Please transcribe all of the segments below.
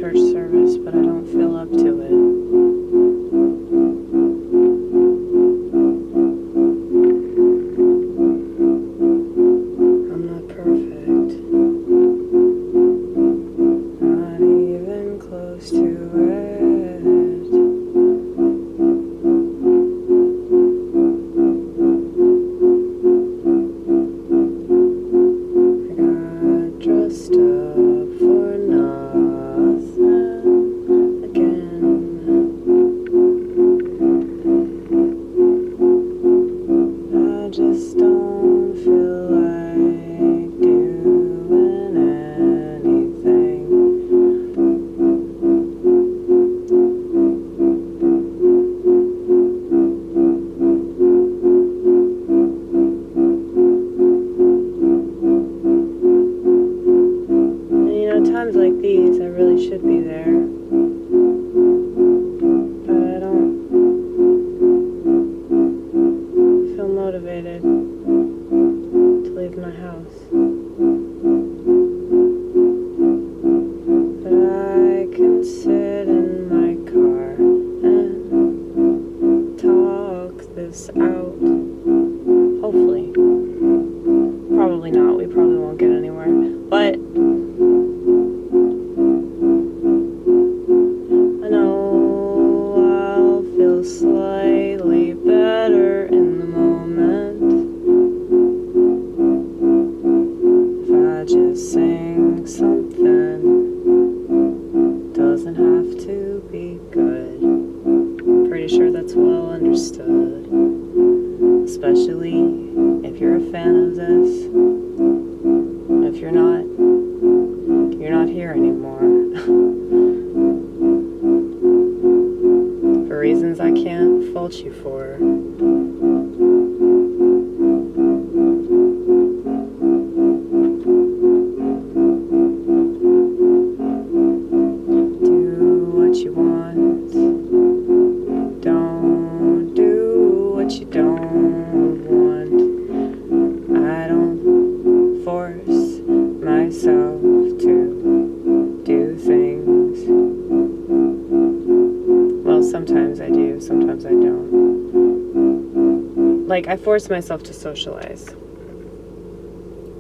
church service, but I don't feel up to it. I'm not perfect. Not even close to it. Dressed up for nothing again. I just don't feel like doing anything. Times like these, I really should be there, but I don't feel motivated to leave my house. But I can sit in my car and talk this out. Hopefully. Probably not. We probably won't get anywhere. But slightly better in the moment if I just sing something. Doesn't have to be good. I'm pretty sure that's well understood, especially if you're a fan of this. If you're not here anymore. For reasons I can't fault you for. Do what you want. Don't do what you don't want. I don't force myself to do things. Well, sometimes I do, sometimes I don't. Like, I force myself to socialize,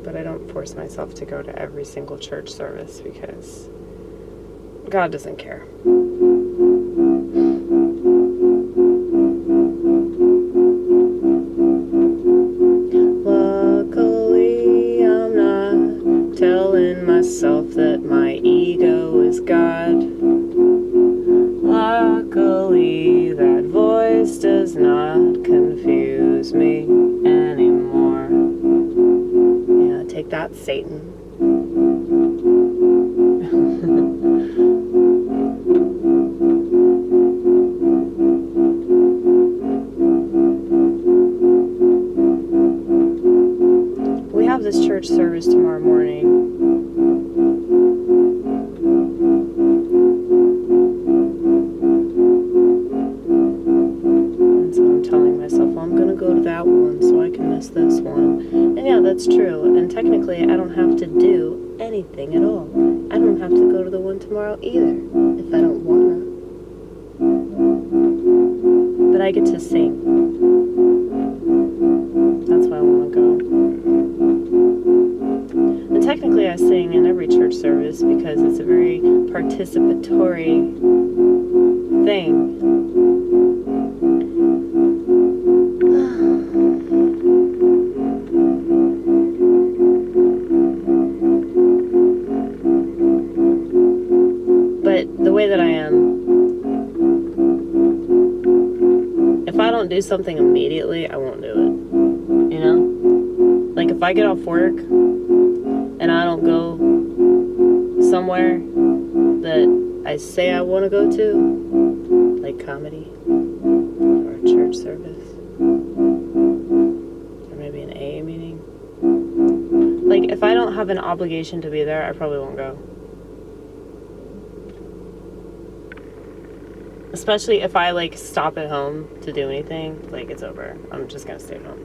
but I don't force myself to go to every single church service because God doesn't care. Luckily, I'm not telling myself that my ego is God. Luckily, that voice does not confuse me anymore. Yeah, take that, Satan. We have this church service tomorrow morning. This one. And yeah, that's true. And technically, I don't have to do anything at all. I don't have to go to the one tomorrow either, if I don't wanna. But I get to sing. That's why I wanna go. And technically, I sing in every church service because it's a very participatory thing. The way that I am, if I don't do something immediately, I won't do it, you know? Like, if I get off work and I don't go somewhere that I say I want to go to, like comedy or a church service or maybe an AA meeting, like, if I don't have an obligation to be there, I probably won't go. Especially if I, like, stop at home to do anything, like, it's over. I'm just gonna stay at home.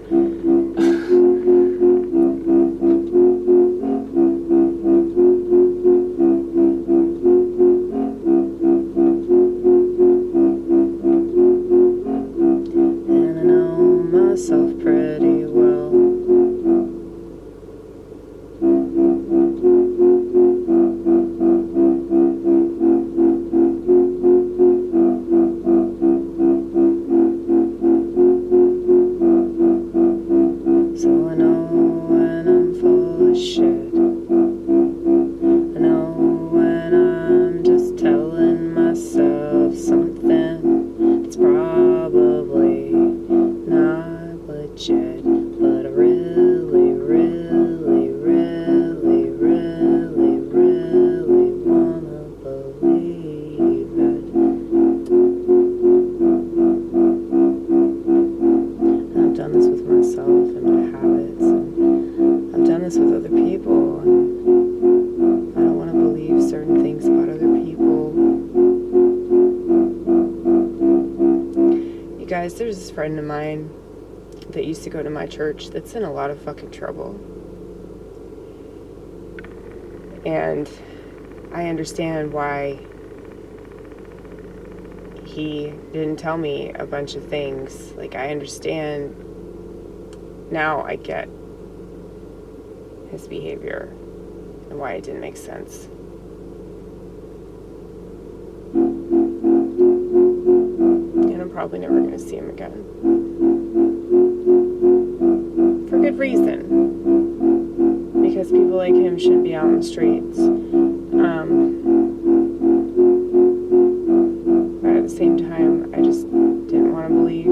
guys, there's this friend of mine that used to go to my church that's in a lot of fucking trouble. And I understand why he didn't tell me a bunch of things. Like, I understand now, I get his behavior and why it didn't make sense. And I'm probably never going to see him again. For good reason. Because people like him shouldn't be out on the streets. But at the same time, I just didn't want to believe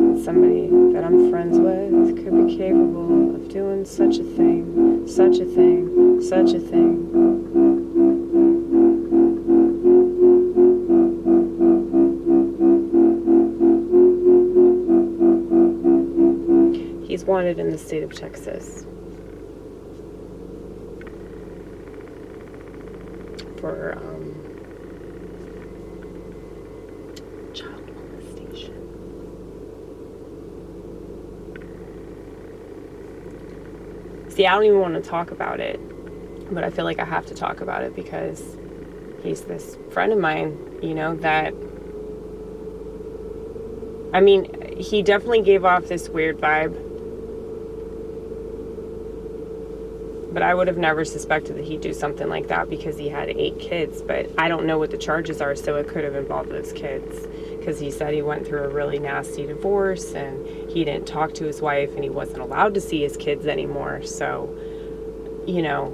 that somebody that I'm friends with could be capable of doing such a thing, such a thing, such a thing. He's wanted in the state of Texas for child molestation. See, I don't even want to talk about it, but I feel like I have to talk about it because he's this friend of mine, you know, that, I mean, he definitely gave off this weird vibe. But I would have never suspected that he'd do something like that because he had 8 kids. But I don't know what the charges are, so it could have involved those kids. Because he said he went through a really nasty divorce and he didn't talk to his wife and he wasn't allowed to see his kids anymore. So, you know,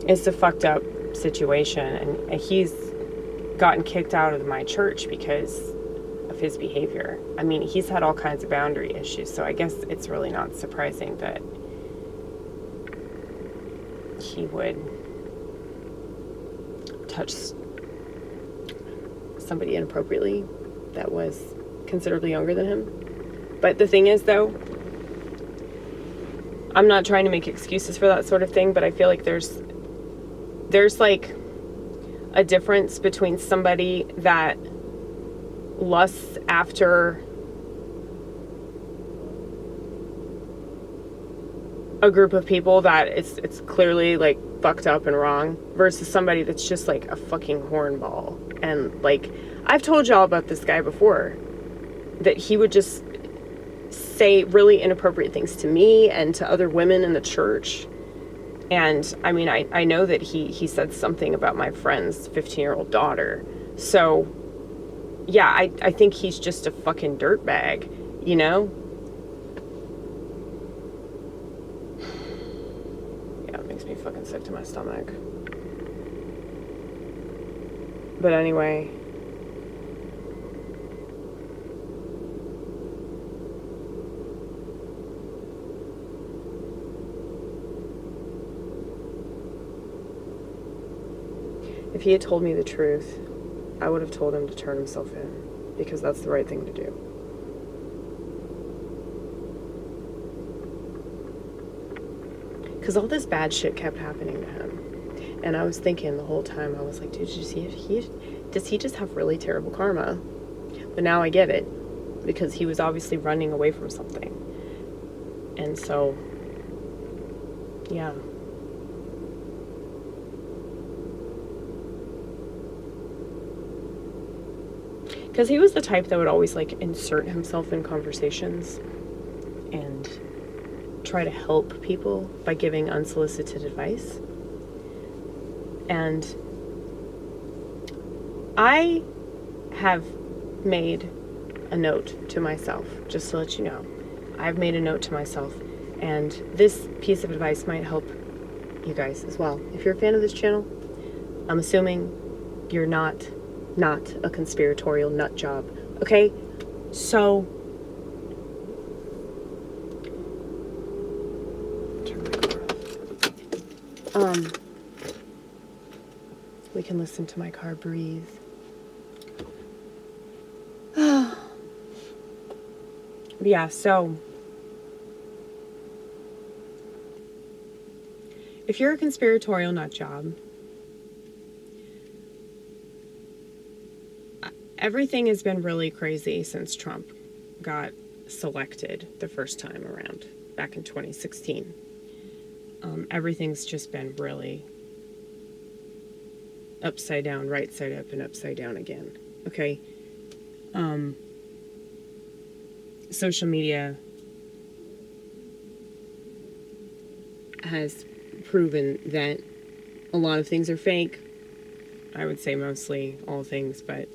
it's a fucked up situation. And he's gotten kicked out of my church because of his behavior. I mean, he's had all kinds of boundary issues, so I guess it's really not surprising that he would touch somebody inappropriately that was considerably younger than him. But the thing is, though, I'm not trying to make excuses for that sort of thing, but I feel like there's like a difference between somebody that lusts after a group of people that it's clearly like fucked up and wrong versus somebody that's just like a fucking hornball. And like, I've told y'all about this guy before, that he would just say really inappropriate things to me and to other women in the church. And I mean, I know that he said something about my friend's 15-year-old daughter. So yeah, I think he's just a fucking dirtbag, you know? Makes me fucking sick to my stomach. But anyway, if he had told me the truth, I would have told him to turn himself in, because that's the right thing to do. Because all this bad shit kept happening to him. And I was thinking the whole time, I was like, dude, does he just have really terrible karma? But now I get it. Because he was obviously running away from something. And so, yeah. Because he was the type that would always, like, insert himself in conversations. And try to help people by giving unsolicited advice. And I have made a note to myself, just to let you know. I've made a note to myself, and this piece of advice might help you guys as well. If you're a fan of this channel, I'm assuming you're not a conspiratorial nut job, okay? So we can listen to my car breathe. Yeah, so if you're a conspiratorial nut job, everything has been really crazy since Trump got selected the first time around back in 2016. Everything's just been really upside down, right side up, and upside down again. Okay. Social media has proven that a lot of things are fake. I would say mostly all things, but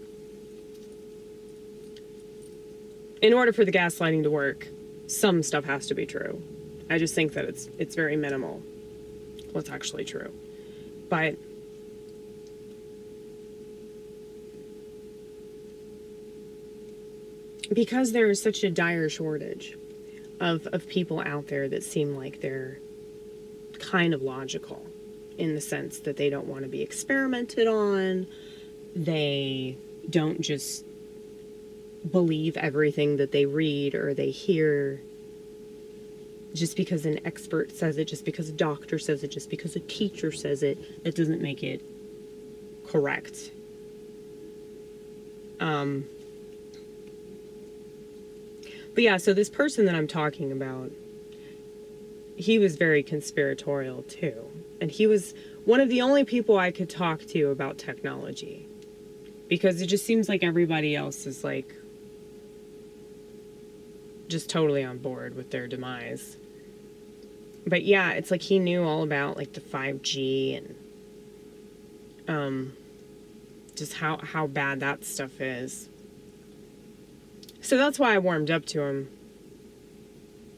in order for the gaslighting to work, some stuff has to be true. I just think that it's very minimal what's actually true. But because there is such a dire shortage of people out there that seem like they're kind of logical in the sense that they don't want to be experimented on, they don't just believe everything that they read or they hear just because an expert says it, just because a doctor says it, just because a teacher says it, it doesn't make it correct. But yeah, so this person that I'm talking about, he was very conspiratorial too. And he was one of the only people I could talk to about technology. Because it just seems like everybody else is like just totally on board with their demise. But yeah, it's like he knew all about like the 5G and just how bad that stuff is. So that's why I warmed up to him.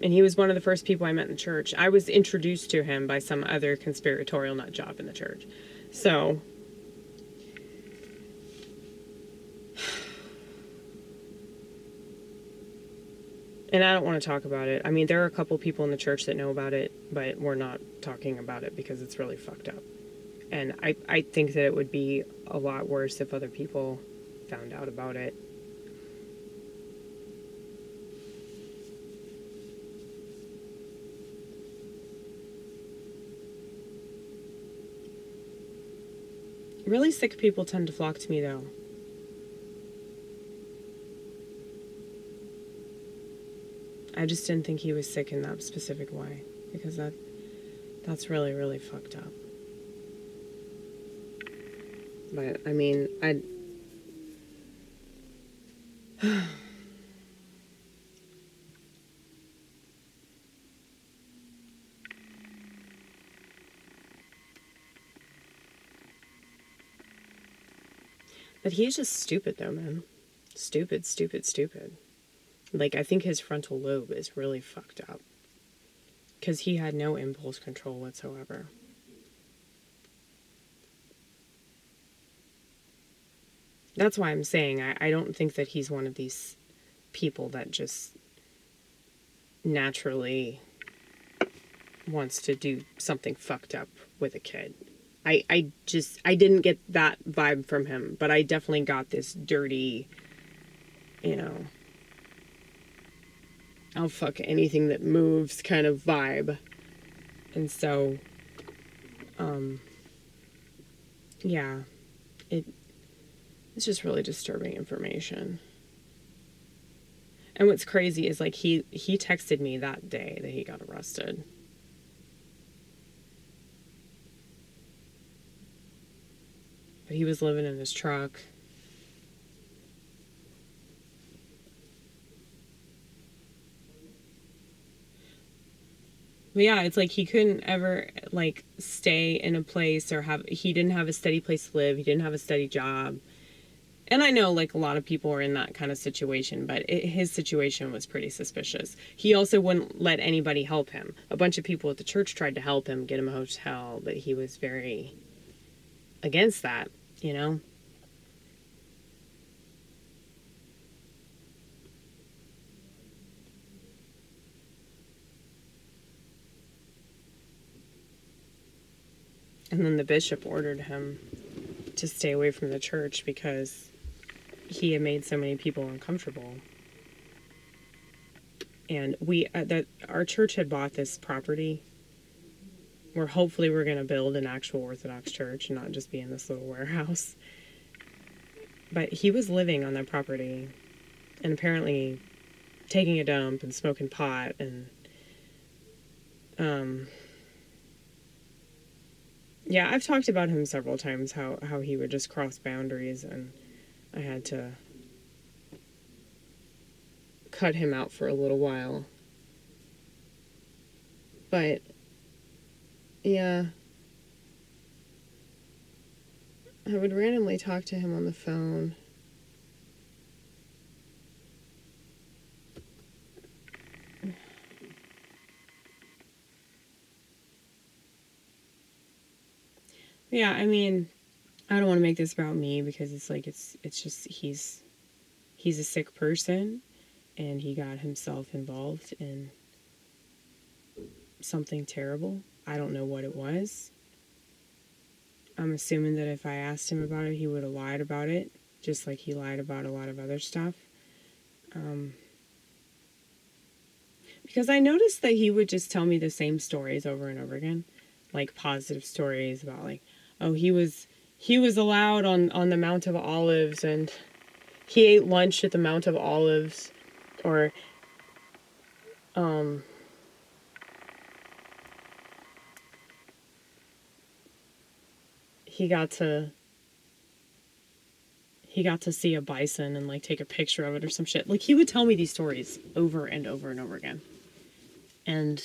And he was one of the first people I met in the church. I was introduced to him by some other conspiratorial nut job in the church. So and I don't want to talk about it. I mean, there are a couple people in the church that know about it, but we're not talking about it because it's really fucked up. And I think that it would be a lot worse if other people found out about it. Really sick people tend to flock to me, though. I just didn't think he was sick in that specific way, because that's really, really fucked up. But, I mean, but he's just stupid, though, man. Stupid, stupid, stupid. Like, I think his frontal lobe is really fucked up. Because he had no impulse control whatsoever. That's why I'm saying I don't think that he's one of these people that just naturally wants to do something fucked up with a kid. I didn't get that vibe from him, but I definitely got this dirty, you know, I'll fuck anything that moves kind of vibe. And so, yeah, it's just really disturbing information. And what's crazy is, like, he texted me that day that he got arrested. But he was living in his truck. But yeah, it's like he couldn't ever, like, stay in a place or he didn't have a steady place to live. He didn't have a steady job. And I know, like, a lot of people are in that kind of situation, but his situation was pretty suspicious. He also wouldn't let anybody help him. A bunch of people at the church tried to help him, get him a hotel, but he was very against that, you know? And then the bishop ordered him to stay away from the church because he had made so many people uncomfortable. And our church had bought this property where hopefully we're going to build an actual Orthodox church and not just be in this little warehouse. But he was living on that property and apparently taking a dump and smoking pot and yeah, I've talked about him several times, how he would just cross boundaries, and I had to cut him out for a little while. But yeah, I would randomly talk to him on the phone. Yeah, I mean, I don't want to make this about me because it's like it's just he's a sick person and he got himself involved in something terrible. I don't know what it was. I'm assuming that if I asked him about it, he would have lied about it, just like he lied about a lot of other stuff. Because I noticed that he would just tell me the same stories over and over again, like positive stories about like, oh, he was allowed on the Mount of Olives and he ate lunch at the Mount of Olives, or he got to see a bison and like take a picture of it or some shit. Like he would tell me these stories over and over and over again. And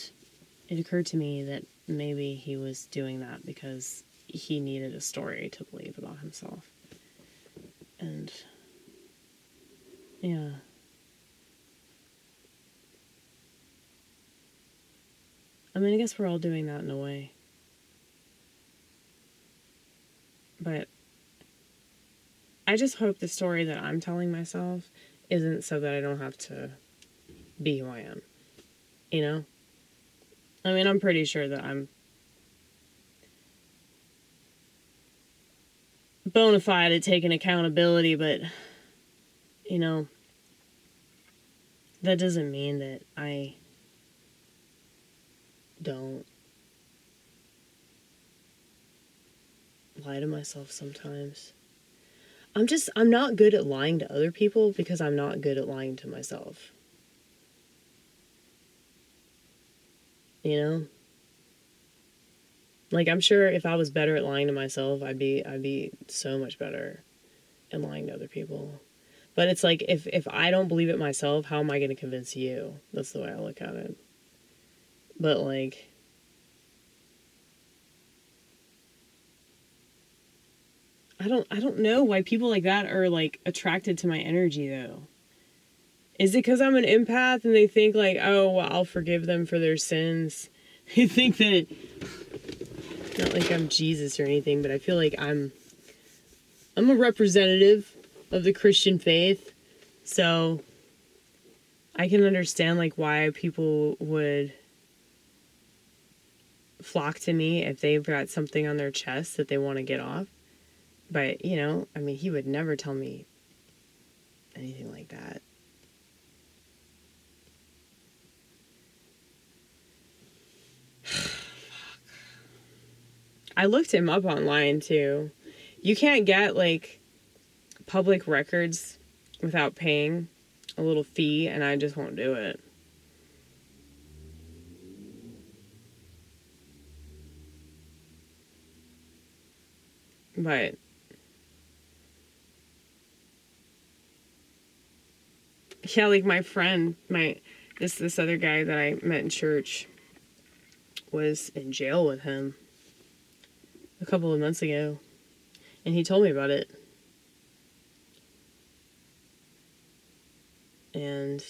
it occurred to me that maybe he was doing that because he needed a story to believe about himself. And yeah. I mean, I guess we're all doing that in a way. But I just hope the story that I'm telling myself isn't so that I don't have to be who I am. You know? I mean, I'm pretty sure that I'm bona fide at taking accountability, but, you know, that doesn't mean that I don't lie to myself sometimes. I'm not good at lying to other people because I'm not good at lying to myself. You know? Like, I'm sure if I was better at lying to myself, I'd be so much better at lying to other people. But it's like, if I don't believe it myself, how am I going to convince you? That's the way I look at it. But, like, I don't know why people like that are, like, attracted to my energy, though. Is it because I'm an empath and they think, like, oh, well, I'll forgive them for their sins? They think that, not like I'm Jesus or anything, but I feel like I'm a representative of the Christian faith. So I can understand, like, why people would flock to me if they've got something on their chest that they want to get off. But, you know, I mean, he would never tell me anything like that. I looked him up online, too. You can't get, like, public records without paying a little fee, and I just won't do it. But yeah, like my friend, this other guy that I met in church was in jail with him a couple of months ago, and he told me about it. And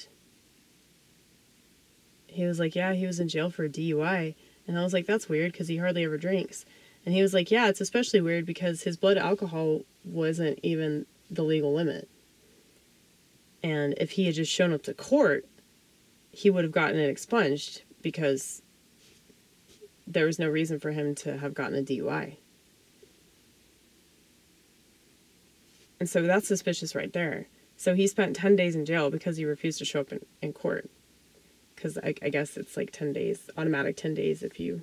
he was like, yeah, he was in jail for a DUI. And I was like, that's weird because he hardly ever drinks. And he was like, yeah, it's especially weird because his blood alcohol wasn't even the legal limit. And if he had just shown up to court, he would have gotten it expunged because there was no reason for him to have gotten a DUI. And so that's suspicious right there. So he spent 10 days in jail because he refused to show up in court. Because I guess it's like 10 days, automatic 10 days if you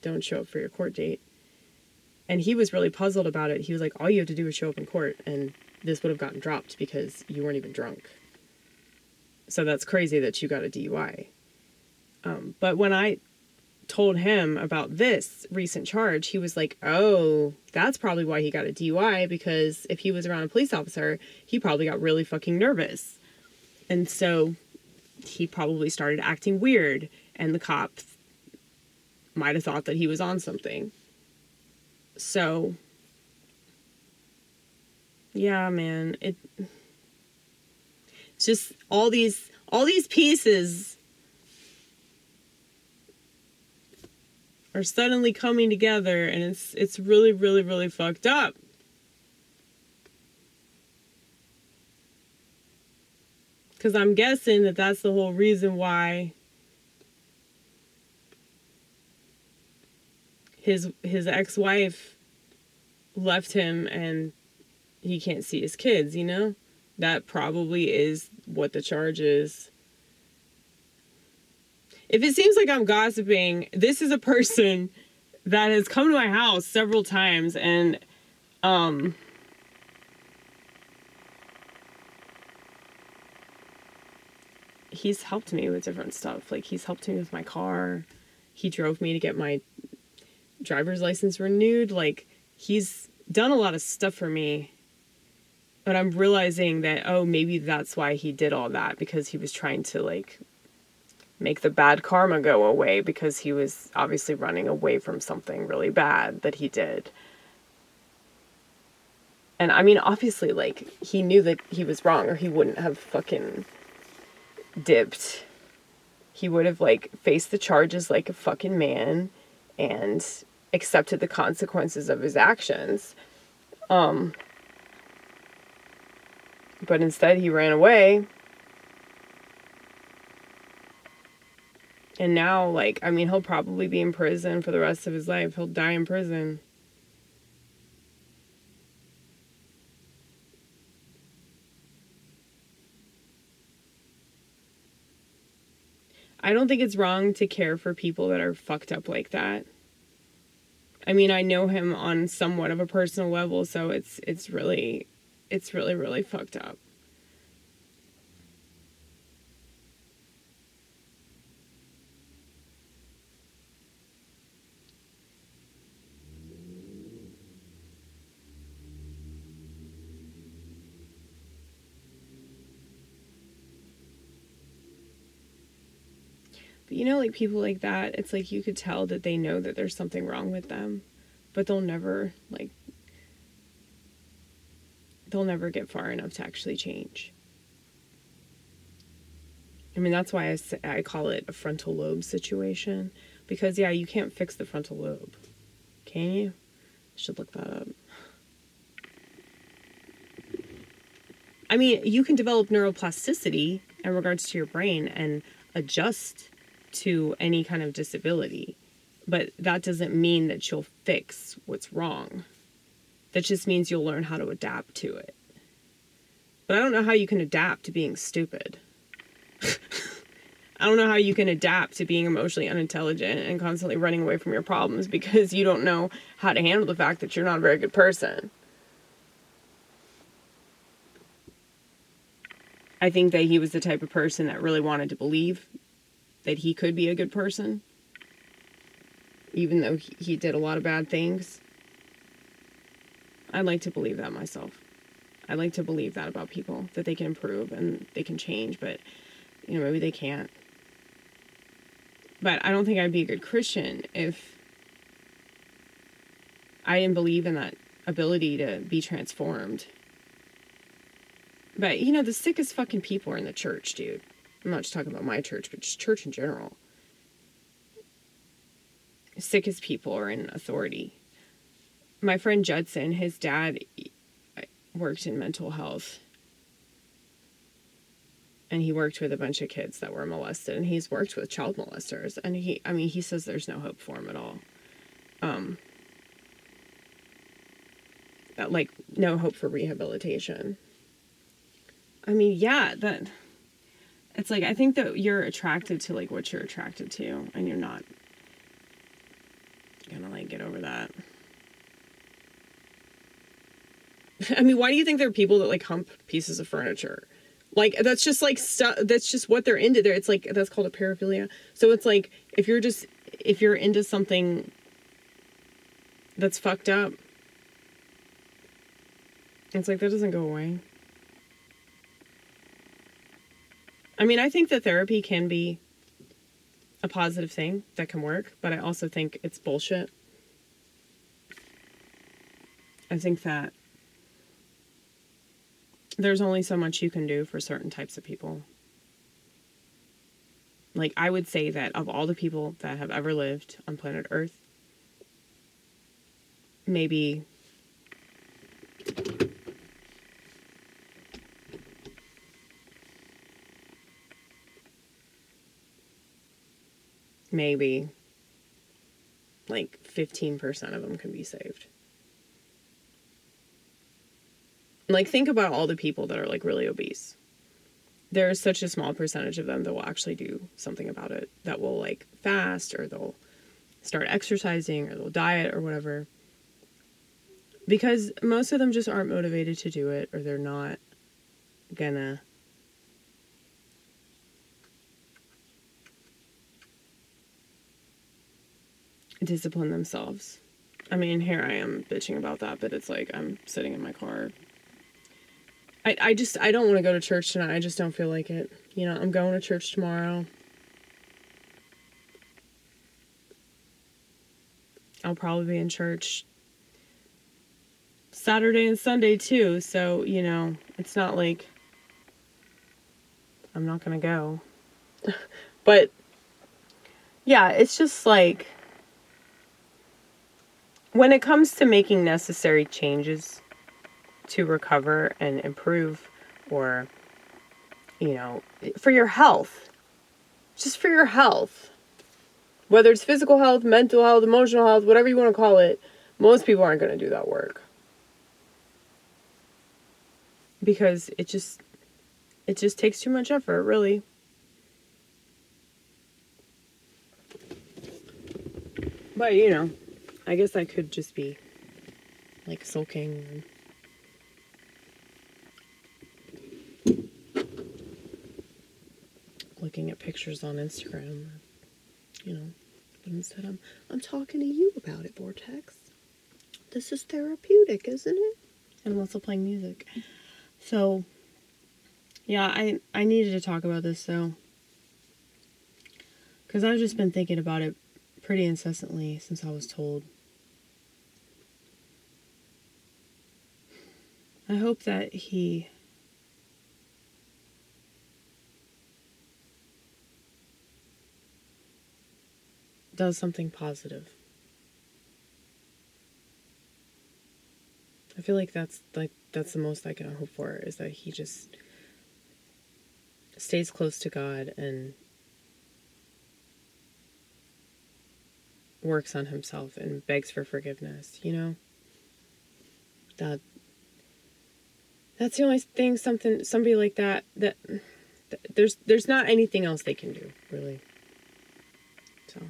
don't show up for your court date. And he was really puzzled about it. He was like, all you have to do is show up in court. And this would have gotten dropped because you weren't even drunk. So that's crazy that you got a DUI. But when I told him about this recent charge, he was like, oh, that's probably why he got a DUI, because if he was around a police officer, he probably got really fucking nervous. And so he probably started acting weird, and the cop might have thought that he was on something. So, yeah, man, it's just all these pieces are suddenly coming together, and it's really, really, really fucked up. Because I'm guessing that that's the whole reason why his ex-wife left him and he can't see his kids, you know? That probably is what the charge is. If it seems like I'm gossiping, this is a person that has come to my house several times, and he's helped me with different stuff. Like, he's helped me with my car. He drove me to get my driver's license renewed. Like, he's done a lot of stuff for me. But I'm realizing that, oh, maybe that's why he did all that, because he was trying to, like, make the bad karma go away, because he was obviously running away from something really bad that he did. And I mean, obviously, like, he knew that he was wrong, or he wouldn't have fucking dipped. He would have, like, faced the charges like a fucking man and accepted the consequences of his actions. But instead he ran away. And now, like, I mean, he'll probably be in prison for the rest of his life. He'll die in prison. I don't think it's wrong to care for people that are fucked up like that. I mean, I know him on somewhat of a personal level, so it's really, really fucked up. But you know, like, people like that, it's like you could tell that they know that there's something wrong with them, but they'll never get far enough to actually change. I mean, that's why I call it a frontal lobe situation. Because, yeah, you can't fix the frontal lobe. Can you? I should look that up. I mean, you can develop neuroplasticity in regards to your brain and adjust to any kind of disability. But that doesn't mean that you'll fix what's wrong. That just means you'll learn how to adapt to it. But I don't know how you can adapt to being stupid. I don't know how you can adapt to being emotionally unintelligent and constantly running away from your problems because you don't know how to handle the fact that you're not a very good person. I think that he was the type of person that really wanted to believe that he could be a good person, even though he did a lot of bad things. I'd like to believe that myself. I like to believe that about people, that they can improve and they can change, but, you know, maybe they can't. But I don't think I'd be a good Christian if I didn't believe in that ability to be transformed. But, you know, the sickest fucking people are in the church, dude. I'm not just talking about my church, but just church in general. The sickest people are in authority. My friend Judson, his dad worked in mental health. And he worked with a bunch of kids that were molested. And he's worked with child molesters. And he says there's no hope for him at all. Like, no hope for rehabilitation. I mean, yeah, it's like, I think that you're attracted to, like, what you're attracted to. And you're not gonna, like, get over that. I mean, why do you think there are people that like hump pieces of furniture? Like, that's just like stuff, that's just what they're into there. It's like, that's called a paraphilia. So it's like, if you're into something that's fucked up, it's like, that doesn't go away. I mean, I think that therapy can be a positive thing that can work, but I also think it's bullshit. I think that there's only so much you can do for certain types of people. Like, I would say that of all the people that have ever lived on planet Earth, maybe like 15% of them can be saved. Like, think about all the people that are like really obese. There's such a small percentage of them that will actually do something about it, that will like fast, or they'll start exercising, or they'll diet, or whatever. Because most of them just aren't motivated to do it, or they're not gonna discipline themselves. I mean, here I am bitching about that, but it's like I'm sitting in my car. I don't want to go to church tonight. I just don't feel like it. You know, I'm going to church tomorrow. I'll probably be in church Saturday and Sunday too. So, you know, it's not like I'm not going to go. But yeah, it's just like, when it comes to making necessary changes to recover and improve, or, you know, for your health, just for your health, whether it's physical health, mental health, emotional health, whatever you want to call it, most people aren't going to do that work. Because it just takes too much effort, really. But, you know, I guess I could just be like sulking and looking at pictures on Instagram, you know. But instead I'm talking to you about it, Vortex. This is therapeutic, isn't it? And I'm also playing music. So, yeah, I needed to talk about this, though. Because I've just been thinking about it pretty incessantly since I was told. I hope that he does something positive. I feel like that's the most I can hope for, is that he just stays close to God and works on himself and begs for forgiveness, you know? That's the only thing somebody like that there's not anything else they can do, really. So